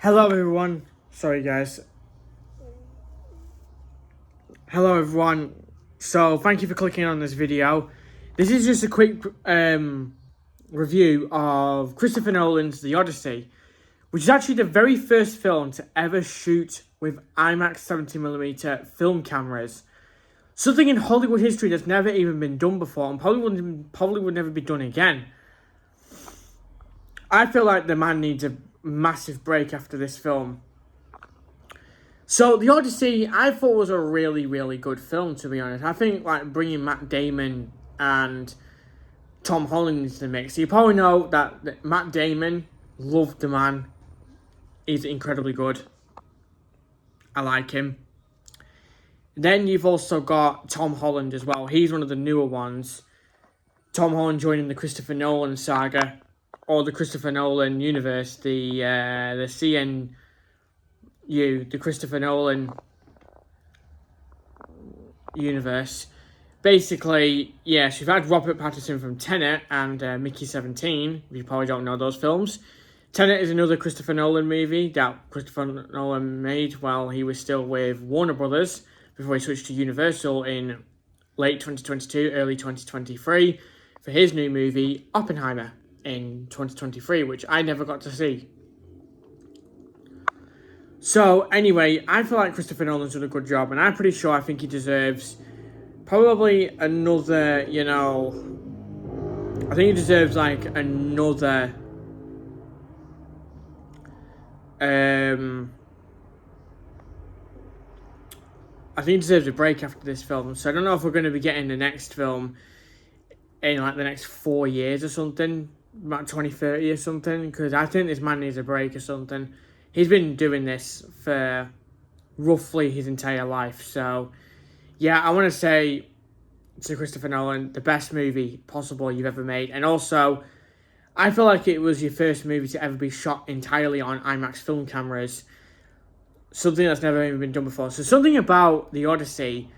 Hello everyone. Sorry guys. Hello everyone. So thank you for clicking on this video. This is just a quick review of Christopher Nolan's The Odyssey, which is actually the very first film to ever shoot with IMAX 70mm film cameras. Something in Hollywood history that's never even been done before and probably would never be done again. I feel like the man needs a massive break after this film. So, The Odyssey, I thought was a really, really good film, to be honest. I think, like, bringing Matt Damon and Tom Holland into the mix. You probably know that Matt Damon, loved the man. He's incredibly good. I like him. Then you've also got Tom Holland as well. He's one of the newer ones. Tom Holland joining the Christopher Nolan saga, or the Christopher Nolan universe, the CNU, the Christopher Nolan universe. Basically, yes, we've had Robert Pattinson from Tenet and Mickey 17. You probably don't know those films. Tenet is another Christopher Nolan movie that Christopher Nolan made while he was still with Warner Brothers before he switched to Universal in late 2022, early 2023 for his new movie, Oppenheimer, in 2023, which I never got to see. So, anyway, I feel like Christopher Nolan's done a good job, and I'm pretty sure I think he deserves probably another, I think he deserves, like, another, I think he deserves a break after this film. So, I don't know if we're going to be getting the next film in, like, the next 4 years or something, about 2030 or something, because I think this man needs a break or something. He's been doing this for roughly his entire life. So, yeah, I want to say to Christopher Nolan, the best movie possible you've ever made. And also, I feel like it was your first movie to ever be shot entirely on IMAX film cameras. Something that's never even been done before. So, something about The Odyssey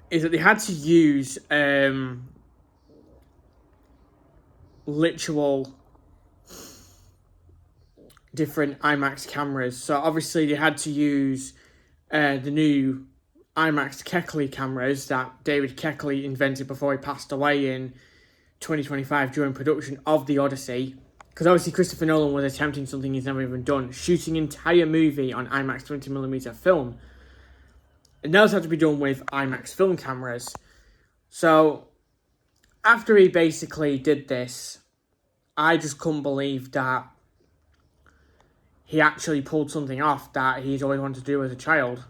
is that they had to use literal different IMAX cameras. So obviously they had to use the new IMAX Keckley cameras that David Keckley invented before he passed away in 2025 during production of The Odyssey. Because obviously Christopher Nolan was attempting something he's never even done, shooting an entire movie on IMAX 20mm film. And those had to be done with IMAX film cameras. So after he basically did this, I just couldn't believe that he actually pulled something off that he's always wanted to do as a child.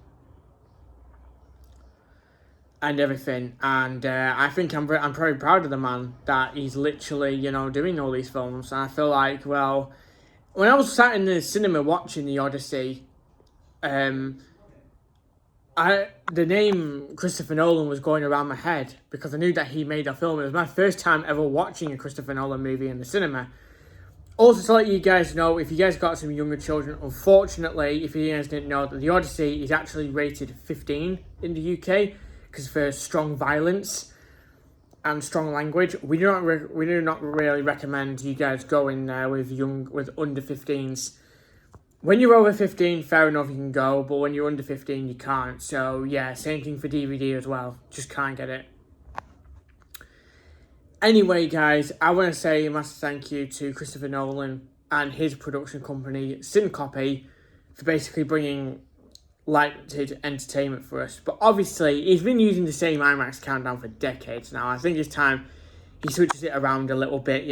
And everything. And I think I'm very proud of the man that he's literally, doing all these films. And I feel like, well, when I was sat in the cinema watching The Odyssey, the name Christopher Nolan was going around my head because I knew that he made a film. It was my first time ever watching a Christopher Nolan movie in the cinema. Also, to let you guys know, if you guys got some younger children, unfortunately, if you guys didn't know, that The Odyssey is actually rated 15 in the UK because for strong violence and strong language. We do not really recommend you guys going there with under 15s. When you're over 15, fair enough, you can go, but when you're under 15, you can't. So yeah, same thing for DVD as well. Just can't get it. Anyway, guys, I want to say a massive thank you to Christopher Nolan and his production company, Syncopy, for basically bringing lighted entertainment for us. But obviously, he's been using the same IMAX countdown for decades now. I think it's time he switches it around a little bit,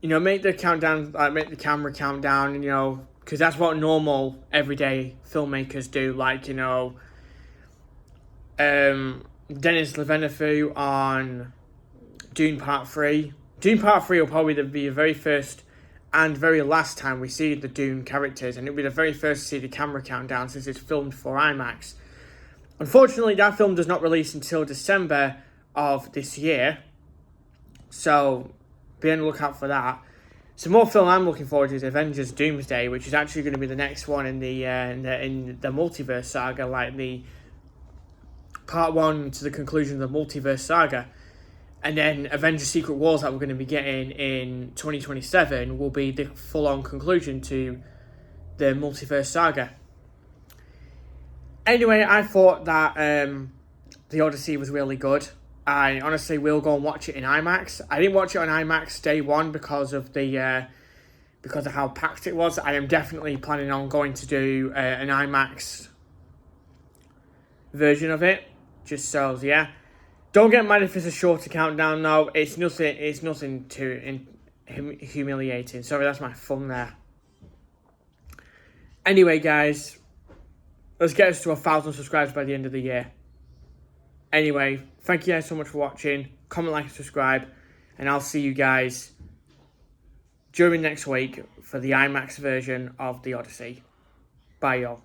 make the countdown, make the camera count down, because that's what normal, everyday filmmakers do. Like, Denis Villeneuve on Dune Part 3. Dune Part 3 will probably be the very first and very last time we see the Dune characters, and it'll be the very first to see the camera countdown since it's filmed for IMAX. Unfortunately, that film does not release until December of this year, so be on the lookout for that. Some more film I'm looking forward to is Avengers Doomsday, which is actually going to be the next one in the multiverse saga, like the part 1 to the conclusion of the multiverse saga. And then Avengers Secret Wars that we're going to be getting in 2027 will be the full-on conclusion to the multiverse saga. Anyway, I thought that the Odyssey was really good. I honestly will go and watch it in IMAX. I didn't watch it on IMAX day one because of how packed it was. I am definitely planning on going to do an IMAX version of it. Just so, yeah. Don't get mad if it's a shorter countdown, though. It's nothing too humiliating. Sorry, that's my thumb there. Anyway, guys, let's get us to 1,000 subscribers by the end of the year. Anyway, thank you guys so much for watching. Comment, like, and subscribe. And I'll see you guys during next week for the IMAX version of the Odyssey. Bye, y'all.